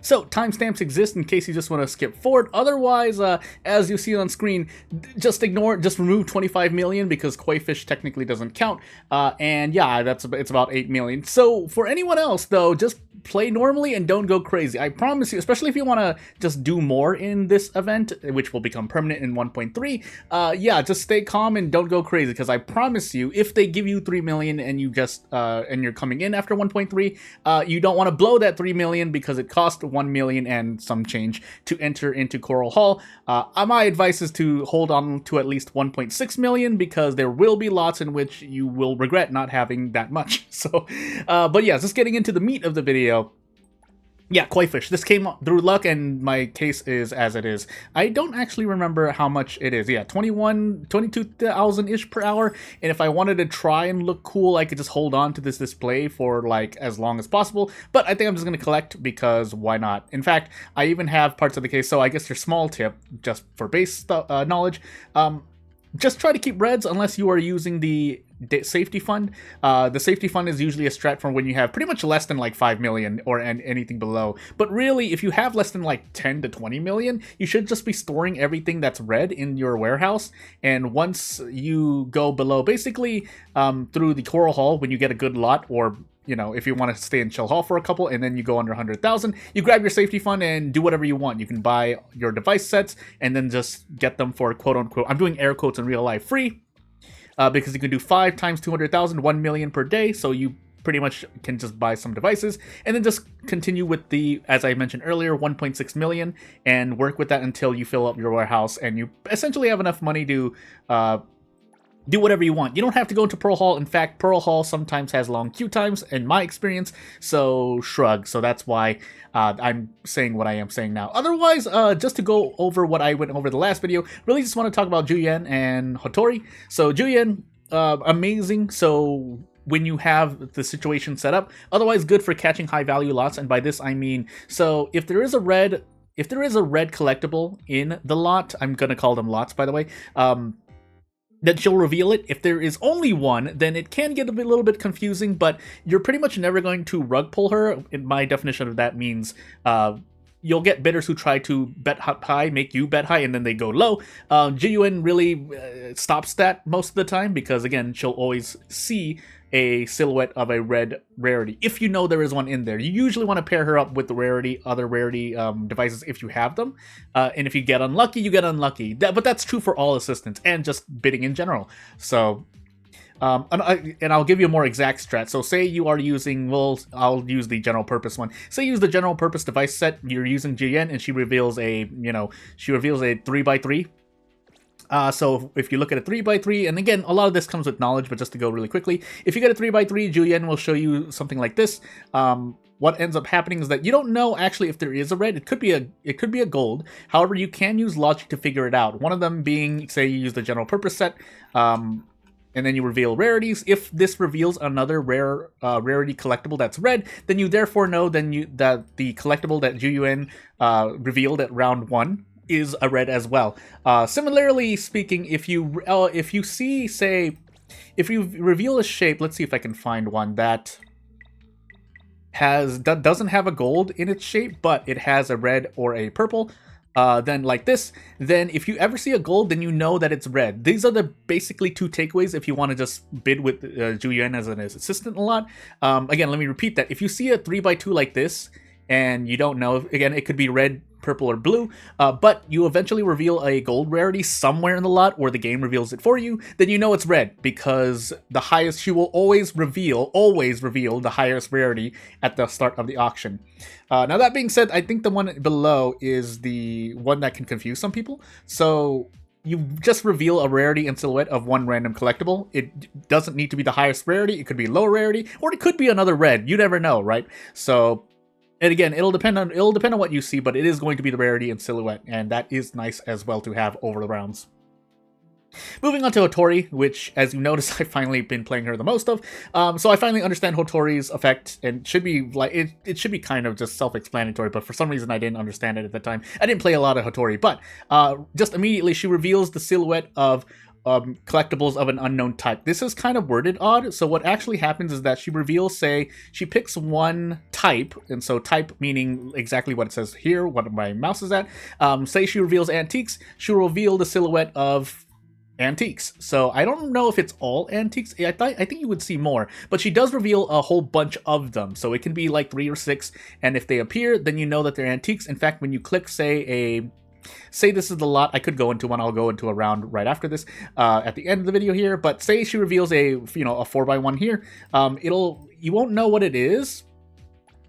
So timestamps exist in case you just want to skip forward. Otherwise, as you see on screen, just remove 25 million because koi fish technically doesn't count. And yeah, it's about 8 million. So for anyone else though, just play normally and don't go crazy. I promise you, especially if you want to just do more in this event, which will become permanent in 1.3, yeah, just stay calm and don't go crazy, because I promise you, if they give you 3 million and you just and you're coming in after 1.3, you don't want to blow that 3 million because it cost 1 million and some change to enter into Coral Hall. My advice is to hold on to at least 1.6 million, because there will be lots in which you will regret not having that much. So, but yeah, just getting into the meat of the video. Yeah, koi fish. This came through luck, and my case is as it is. I don't actually remember how much it is. Yeah, 22,000-ish per hour. And if I wanted to try and look cool, I could just hold on to this display for like as long as possible. But I think I'm just going to collect, because why not? In fact, I even have parts of the case. So I guess your small tip, just for base knowledge, just try to keep reds unless you are using the safety fund. The safety fund is usually a strat for when you have pretty much less than like 5 million or anything below. But really, if you have less than like 10 to 20 million, you should just be storing everything that's red in your warehouse. And once you go below, basically through the Coral Hall, when you get a good lot, or you know, if you want to stay in Chill Hall for a couple and then you go under 100,000, you grab your safety fund and do whatever you want. You can buy your device sets and then just get them for quote unquote, I'm doing air quotes in real life, free, because you can do 5 times 200,000, 1 million per day. So you pretty much can just buy some devices and then just continue with the, as I mentioned earlier, 1.6 million and work with that until you fill up your warehouse and you essentially have enough money to do whatever you want. You don't have to go into Pearl Hall. In fact, Pearl Hall sometimes has long queue times, in my experience, so shrug. So that's why I'm saying what I am saying now. Otherwise, just to go over what I went over the last video, really just want to talk about Jiuyuan and Hotori. So Jiuyuan, amazing. So when you have the situation set up, otherwise good for catching high value lots. And by this I mean, so if there is a red collectible in the lot, I'm gonna call them lots by the way, then she'll reveal it. If there is only one, then it can get a little bit confusing, but you're pretty much never going to rug pull her. In my definition of that means you'll get bidders who try to bet high, make you bet high, and then they go low. Jiuyuan really stops that most of the time, because again, she'll always see a silhouette of a red rarity, if you know there is one in there. You usually want to pair her up with the other rarity devices if you have them. And if you get unlucky, you get unlucky. But that's true for all assistants and just bidding in general. So, and I'll give you a more exact strat. So say you are using, well, I'll use the general purpose one. Say you use the general purpose device set, you're using Jiuyuan, and she reveals a 3x3. So if you look at a 3x3, and again, a lot of this comes with knowledge, but just to go really quickly, if you get a 3x3, Jiuyuan will show you something like this. What ends up happening is that you don't know actually if there is a red. It could be a gold. However, you can use logic to figure it out. One of them being, say you use the general purpose set, and then you reveal rarities. If this reveals another rarity collectible that's red, then you therefore know that the collectible that Jiuyuan revealed at round 1 is a red as well. Similarly speaking, if you see, say, if you reveal a shape, let's see if I can find one that doesn't have a gold in its shape, but it has a red or a purple, then like this, then if you ever see a gold, then you know that it's red. These are the basically 2 takeaways if you want to just bid with Jiuyuan as an assistant a lot. Again, let me repeat that. If you see a 3x2 like this, and you don't know, again, it could be red, purple, or blue, but you eventually reveal a gold rarity somewhere in the lot, or the game reveals it for you, then you know it's red, because she will always reveal the highest rarity at the start of the auction. Now that being said, I think the one below is the one that can confuse some people. So you just reveal a rarity and silhouette of one random collectible. It doesn't need to be the highest rarity, it could be low rarity, or it could be another red. You never know, right? So, and again, it'll depend on what you see, but it is going to be the rarity and silhouette, and that is nice as well to have over the rounds. Moving on to Hotori, which, as you notice, I've finally been playing her the most of. So I finally understand Hotori's effect, and should be like it should be kind of just self-explanatory, but for some reason I didn't understand it at the time. I didn't play a lot of Hotori, but just immediately she reveals the silhouette of collectibles of an unknown type. This is kind of worded odd. So what actually happens is that she reveals, say, she picks one type, and so type meaning exactly what it says here, what my mouse is at. Say she reveals antiques, she'll reveal the silhouette of antiques. So I don't know if it's all antiques. I think you would see more, but she does reveal a whole bunch of them. So it can be like 3 or 6, and if they appear, then you know that they're antiques. In fact, when you click, say this is the lot, I could go into one, I'll go into a round right after this, at the end of the video here, but say she reveals a 4x1 here, you won't know what it is,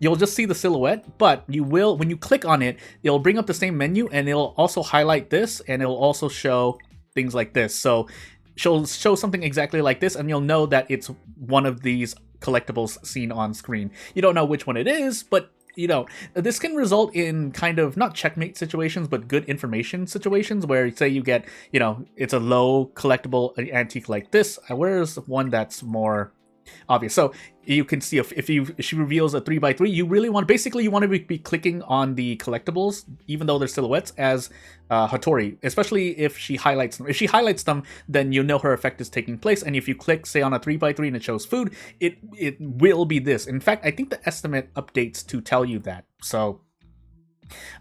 you'll just see the silhouette, but you will, when you click on it, it'll bring up the same menu, and it'll also highlight this, and it'll also show things like this, so she'll show something exactly like this, and you'll know that it's one of these collectibles seen on screen. You don't know which one it is, but this can result in kind of not checkmate situations, but good information situations where, say, you get, it's a low collectible antique like this. Where's one that's more obvious? So you can see if she reveals a 3x3, you really want to be clicking on the collectibles, even though they're silhouettes, as Hotori, especially if she highlights them. If she highlights them, then you know her effect is taking place. And if you click, say, on a 3x3 and it shows food, it will be this. In fact, I think the estimate updates to tell you that. So,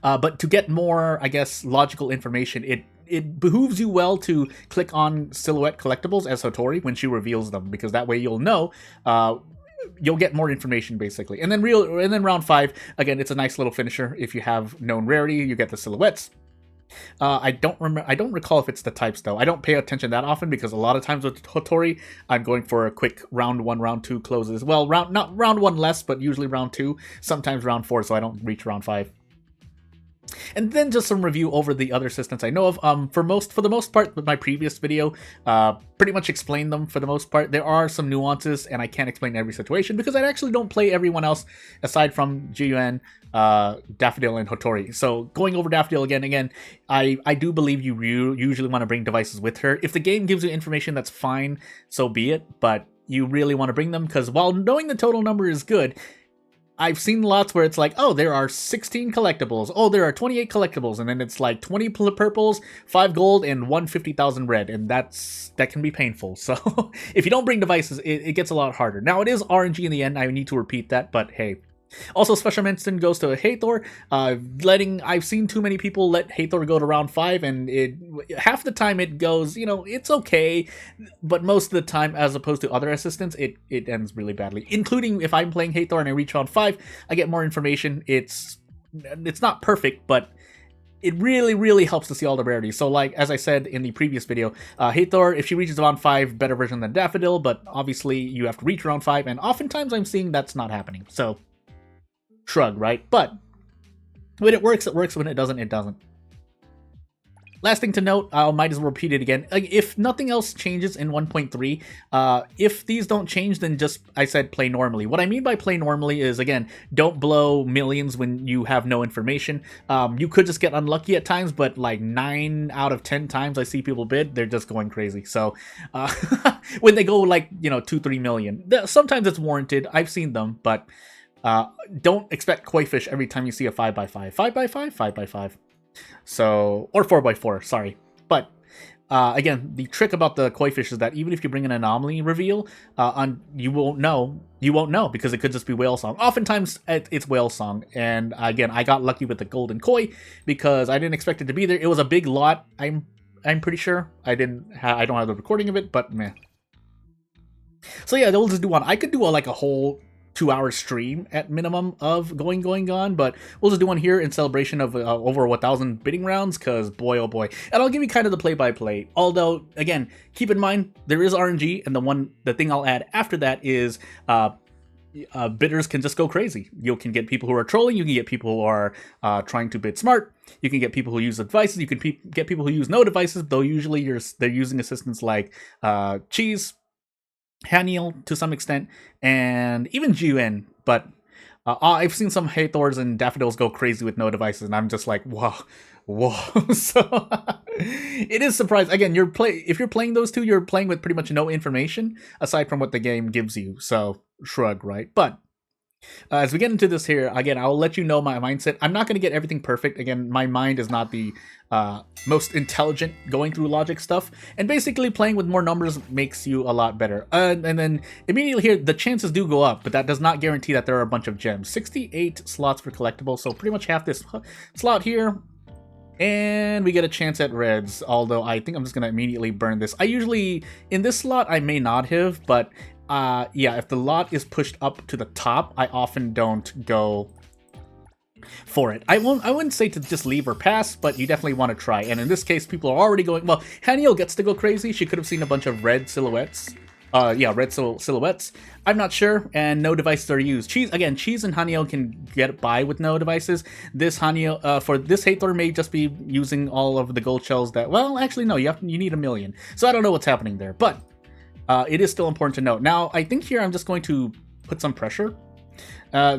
but to get more, I guess, logical information, it behooves you well to click on silhouette collectibles as Hotori when she reveals them, because that way you'll know, you'll get more information basically. And then round 5, again, it's a nice little finisher. If you have known rarity, you get the silhouettes. I don't recall if it's the types though. I don't pay attention that often, because a lot of times with Hotori, I'm going for a quick round 1, round 2 closes. Well, not round 1 less, but usually round 2, sometimes round 4, so I don't reach round 5. And then just some review over the other assistants I know of. For the most part, with my previous video, pretty much explained them for the most part. There are some nuances, and I can't explain every situation because I actually don't play everyone else aside from Jiuyuan, Daffodil, and Hotori. So going over Daffodil again, I do believe you usually want to bring devices with her. If the game gives you information, that's fine, so be it. But you really want to bring them, because while knowing the total number is good, I've seen lots where it's like, oh, there are 16 collectibles. Oh, there are 28 collectibles. And then it's like 20 purples, 5 gold, and 150,000 red. And that can be painful. So if you don't bring devices, it gets a lot harder. Now, it is RNG in the end. I need to repeat that, but hey. Also, special mention goes to Hathor. I've seen too many people let Hathor go to round 5, and half the time it goes, it's okay, but most of the time, as opposed to other assistants, it ends really badly. Including if I'm playing Hathor and I reach round 5, I get more information. It's not perfect, but it really, really helps to see all the rarities. So, like, as I said in the previous video, Hathor, if she reaches round 5, better version than Daffodil, but obviously you have to reach round 5, and oftentimes I'm seeing that's not happening. So, shrug, right? But when it works, it works. When it doesn't, it doesn't. Last thing to note, I might as well repeat it again. If nothing else changes in 1.3, if these don't change, then just, I said, play normally. What I mean by play normally is, again, don't blow millions when you have no information. You could just get unlucky at times, but like 9 out of 10 times I see people bid, they're just going crazy. So when they go like, 2-3 million, sometimes it's warranted. I've seen them, but don't expect koi fish every time you see a 5x5. 5x5? 5x5. So, or 4x4, sorry. But, again, the trick about the koi fish is that even if you bring an anomaly reveal, you won't know because it could just be whale song. Oftentimes, it's whale song. And, again, I got lucky with the golden koi because I didn't expect it to be there. It was a big lot, I'm pretty sure. I don't have the recording of it, but meh. So, yeah, they'll just do one. I could do a whole 2-hour stream at minimum of going gone, but we'll just do one here in celebration of over 1,000 bidding rounds, because boy oh boy. And I'll give you kind of the play-by-play, although again, keep in mind there is RNG, and the thing I'll add after that is bidders can just go crazy. You can get people who are trolling, you can get people who are trying to bid smart, you can get people who use devices, you can get people who use no devices, though usually they're using assistants like Cheese, Haniel to some extent, and even Jiuyuan, but I've seen some Hathors and Daffodils go crazy with no devices, and I'm just like, whoa. So it is surprising. Again, if you're playing those two, you're playing with pretty much no information aside from what the game gives you. So shrug, right? But As we get into this here, again, I'll let you know my mindset. I'm not going to get everything perfect. Again, my mind is not the most intelligent going through logic stuff. And basically, playing with more numbers makes you a lot better. And then immediately here, the chances do go up, but that does not guarantee that there are a bunch of gems. 68 slots for collectibles, so pretty much half this slot here. And we get a chance at reds, although I think I'm just going to immediately burn this. I usually, in this slot, I may not have, but yeah, if the lot is pushed up to the top, I often don't go for it. I wouldn't say to just leave or pass, but you definitely want to try. And in this case, people are already going, well, Haniel gets to go crazy. She could have seen a bunch of red silhouettes. Yeah, red silhouettes. I'm not sure, and no devices are used. Cheese and Haniel can get by with no devices. This Haniel, for this Hathor may just be using all of the gold shells that, well, actually no, you need 1 million. So I don't know what's happening there, but it is still important to note. Now, I think here I'm just going to put some pressure.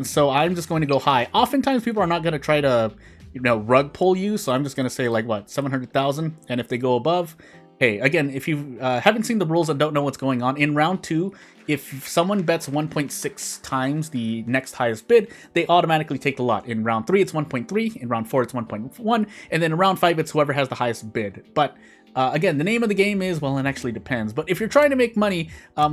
So I'm just going to go high. Oftentimes people are not going to try to, rug pull you, so I'm just going to say like, what, 700,000? And if they go above, hey, again, if you haven't seen the rules and don't know what's going on, in round 2, if someone bets 1.6 times the next highest bid, they automatically take the lot. In round 3, it's 1.3. In round 4, it's 1.1. And then in round 5, it's whoever has the highest bid. But again, the name of the game is, well, it actually depends. But if you're trying to make money,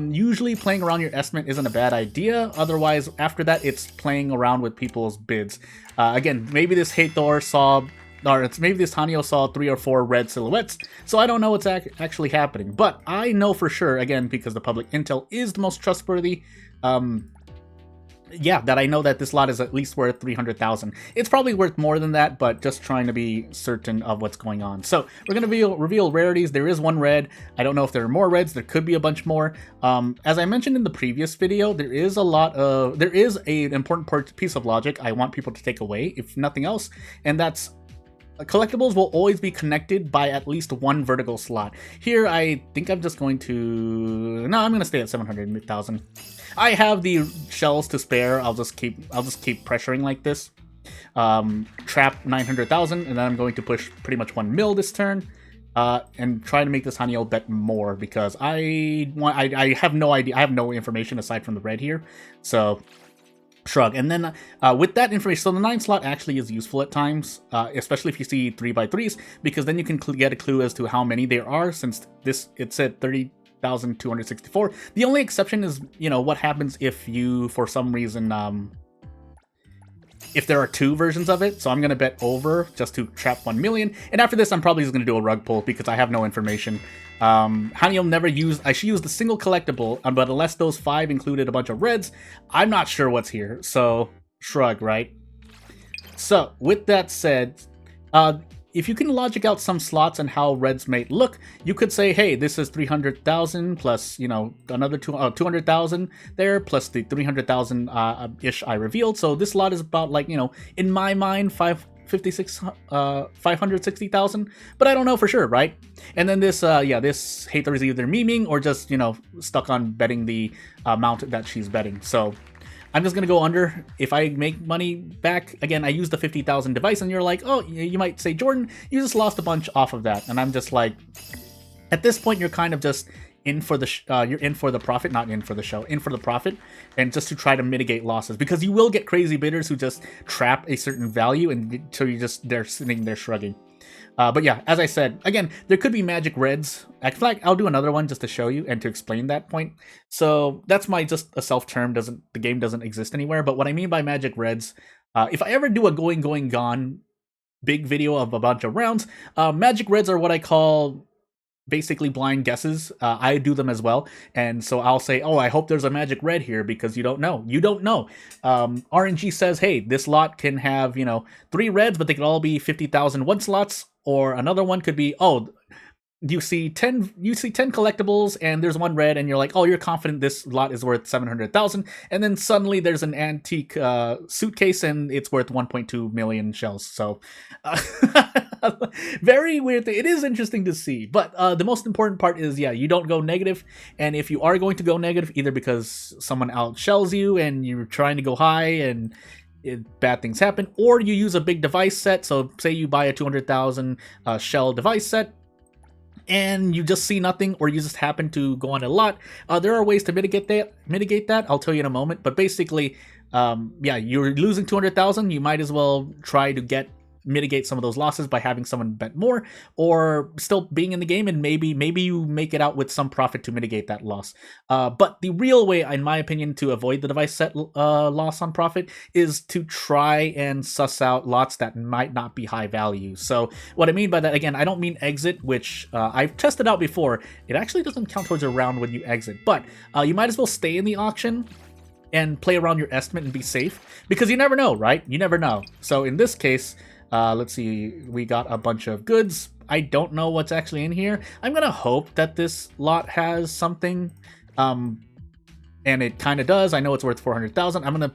usually playing around your estimate isn't a bad idea. Otherwise, after that, it's playing around with people's bids. Again, maybe this Hathor saw, or maybe this Haniel saw 3 or 4 red silhouettes, so I don't know what's actually happening. But I know for sure, again, because the public intel is the most trustworthy, yeah, that I know that this lot is at least worth 300,000. It's probably worth more than that, but just trying to be certain of what's going on. So we're going to reveal rarities. There is 1 red. I don't know if there are more reds. There could be a bunch more. As I mentioned in the previous video, there is an important piece of logic I want people to take away, if nothing else, and that's collectibles will always be connected by at least 1 vertical slot. Here, I think I'm just going to... No, I'm going to stay at 700,000. I have the shells to spare. I'll just keep pressuring like this. Trap 900,000, and then I'm going to push pretty much 1 mil this turn. And try to make this Haniel bet more, because I have no idea. I have no information aside from the red here. So... shrug. And then with that information, so the 9 slot actually is useful at times, especially if you see 3x3s, because then you can get a clue as to how many there are, since it said 30,264. The only exception is, what happens if you, for some reason, if there are 2 versions of it. So I'm going to bet over just to trap 1 million. And after this, I'm probably just going to do a rug pull because I have no information. Haniel never used... She used a single collectible, but unless those 5 included a bunch of reds, I'm not sure what's here. So, shrug, right? So, with that said, if you can logic out some slots and how reds may look, you could say, hey, this is 300,000 plus, another 200,000 there, plus the 300,000-ish I revealed. So this lot is about, like, in my mind, 560,000, but I don't know for sure, right? And then this, this Hathor is either memeing or just, stuck on betting the amount that she's betting. So I'm just going to go under. If I make money back, again, I use the 50,000 device, and you're like, oh, you might say, Jordan, you just lost a bunch off of that. And I'm just like, at this point, you're kind of just in for the you're in for the profit, not in for the show, in for the profit, and just to try to mitigate losses, because you will get crazy bidders who just trap a certain value, and so they're sitting there shrugging. But yeah, as I said, again, there could be magic reds. In fact, I'll do another one just to show you and to explain that point. So that's just a self-term. The game doesn't exist anywhere. But what I mean by magic reds, if I ever do a going, gone big video of a bunch of rounds, magic reds are what I call basically blind guesses. I do them as well. And so I'll say, oh, I hope there's a magic red here, because you don't know. You don't know. RNG says, hey, this lot can have, 3 reds, but they could all be 50,000 1 slots. Or another one could be, oh, you see 10 collectibles and there's 1 red, and you're like, oh, you're confident this lot is worth 700,000, and then suddenly there's an antique suitcase and it's worth 1.2 million shells. So very weird thing. It is interesting to see, but the most important part is, yeah, you don't go negative. And if you are going to go negative, either because someone outshells you and you're trying to go high and bad things happen, or you use a big device set. So say you buy a 200,000 shell device set and you just see nothing, or you just happen to go on a lot. There are ways to mitigate that. I'll tell you in a moment. But basically, yeah, you're losing 200,000. You might as well try to mitigate some of those losses by having someone bet more, or still being in the game, and maybe you make it out with some profit to mitigate that loss. But the real way, in my opinion, to avoid the device set loss on profit is to try and suss out lots that might not be high value. So what I mean by that, again, I don't mean exit, which I've tested out before. It actually doesn't count towards a round when you exit, but you might as well stay in the auction and play around your estimate and be safe, because you never know, right? You never know. So in this case, let's see, we got a bunch of goods. I don't know what's actually in here. I'm gonna hope that this lot has something, and it kind of does. I know it's worth 400,000. I'm gonna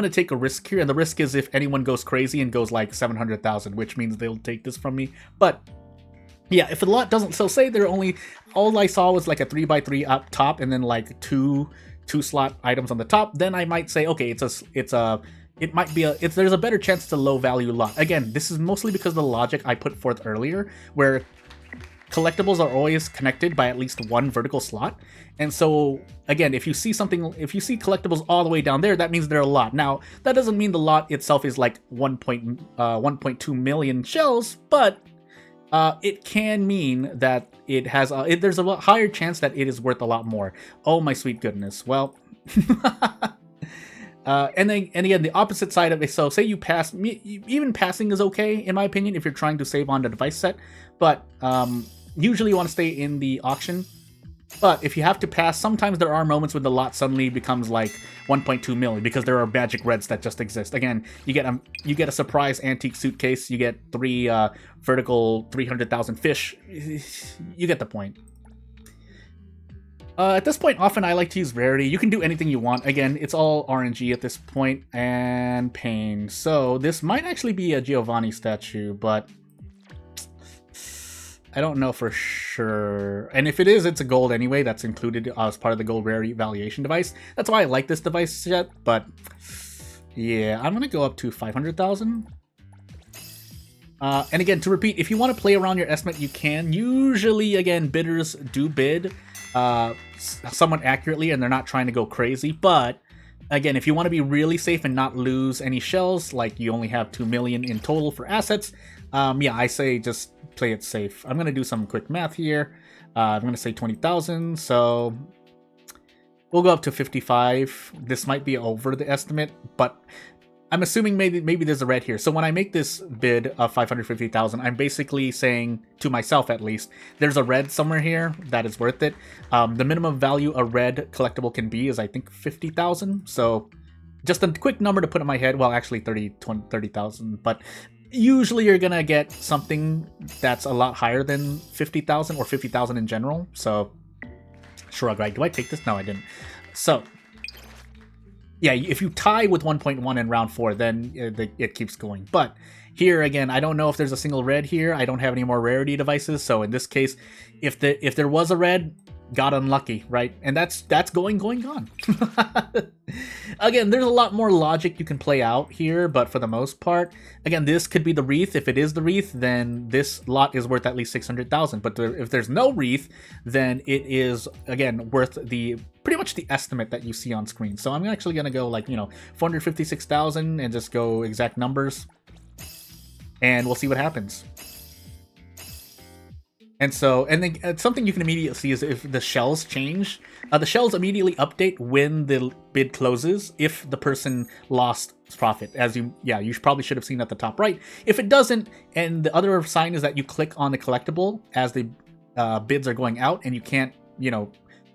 take a risk here, and the risk is if anyone goes crazy and goes like 700,000, which means they'll take this from me. But yeah, if the lot doesn't, so say all I saw was like a 3x3 up top and then like two slot items on the top, then I might say, okay, there's a better chance it's a low value lot. Again, this is mostly because of the logic I put forth earlier, where collectibles are always connected by at least one vertical slot. And so again, if you see collectibles all the way down there, that means they're a lot. Now, that doesn't mean the lot itself is like 1.2 million shells, but it can mean that it has there's a lot higher chance that it is worth a lot more. Oh my sweet goodness. Well, and again, the opposite side of it. So say you pass, even passing is okay in my opinion if you're trying to save on the device set, but usually you want to stay in the auction. But if you have to pass, sometimes there are moments when the lot suddenly becomes like 1.2 million because there are magic reds that just exist. Again, you get a surprise antique suitcase, you get 3 vertical 300,000 fish. You get the point. At this point, often I like to use rarity. You can do anything you want. Again, it's all RNG at this point, and pain. So this might actually be a Giovanni statue, but I don't know for sure. And if it is, it's a gold anyway. That's included as part of the gold rarity valuation device. That's why I like this device set. But yeah, I'm going to go up to 500,000. And again, to repeat, if you want to play around your estimate, you can. Usually, again, bidders do bid somewhat accurately, and they're not trying to go crazy. But again, if you want to be really safe and not lose any shells, like you only have 2 million in total for assets, yeah, I say just play it safe. I'm going to do some quick math here. I'm going to say 20,000, so we'll go up to 55. This might be over the estimate, but I'm assuming maybe there's a red here. So when I make this bid of 550,000, I'm basically saying, to myself at least, there's a red somewhere here that is worth it. The minimum value a red collectible can be is, I think, 50,000. So just a quick number to put in my head. Well, actually 30,000, but usually you're gonna get something that's a lot higher than 50,000 or 50,000 in general. So shrug, right? Do I take this? No, I didn't. So yeah, if you tie with 1.1 in round 4, then it keeps going. But here again, I don't know if there's a single red here. I don't have any more rarity devices, so in this case, if there was a red, got unlucky, right? And that's gone. Again, there's a lot more logic you can play out here, but for the most part, again, this could be the wreath. If it is the wreath, then this lot is worth at least 600,000. But if there's no wreath, then it is, again, worth pretty much the estimate that you see on screen. So I'm actually gonna go like 456,000 and just go exact numbers, and we'll see what happens. And then something you can immediately see is if the shells change. The shells immediately update when the bid closes if the person lost profit. You probably should have seen at the top right. If it doesn't, and the other sign is that you click on the collectible as the bids are going out and you can't,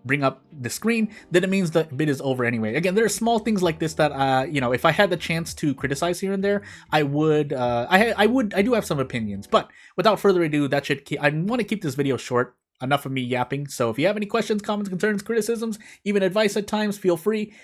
bring up the screen, then it means the bid is over anyway. Again, there are small things like this that if I had the chance to criticize here and there, I would. I do have some opinions, but without further ado, I want to keep this video short. Enough of me yapping. So if you have any questions, comments, concerns, criticisms, even advice at times, feel free.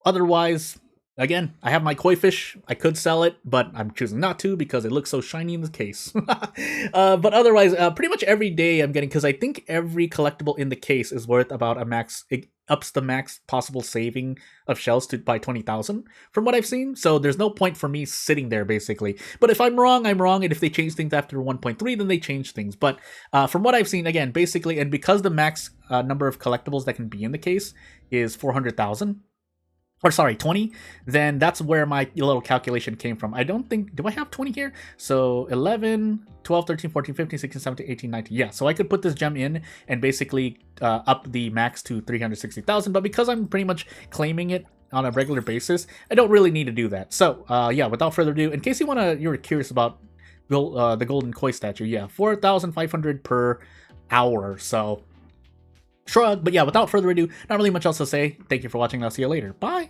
Otherwise, again, I have my koi fish. I could sell it, but I'm choosing not to because it looks so shiny in the case. But otherwise, pretty much every day I'm getting, because I think every collectible in the case is worth about a max. It ups the max possible saving of shells by 20,000 from what I've seen. So there's no point for me sitting there basically. But if I'm wrong, I'm wrong. And if they change things after 1.3, then they change things. But from what I've seen, again, basically, and because the max number of collectibles that can be in the case is 400,000. or sorry, 20, then that's where my little calculation came from. I don't think, do I have 20 here? So 11, 12, 13, 14, 15, 16, 17, 18, 19. Yeah, so I could put this gem in and basically up the max to 360,000, but because I'm pretty much claiming it on a regular basis, I don't really need to do that. So yeah, without further ado, in case you're curious about the golden koi statue, yeah, 4,500 per hour. So shrug, but yeah, without further ado, not really much else to say. Thank you for watching, and I'll see you later. Bye!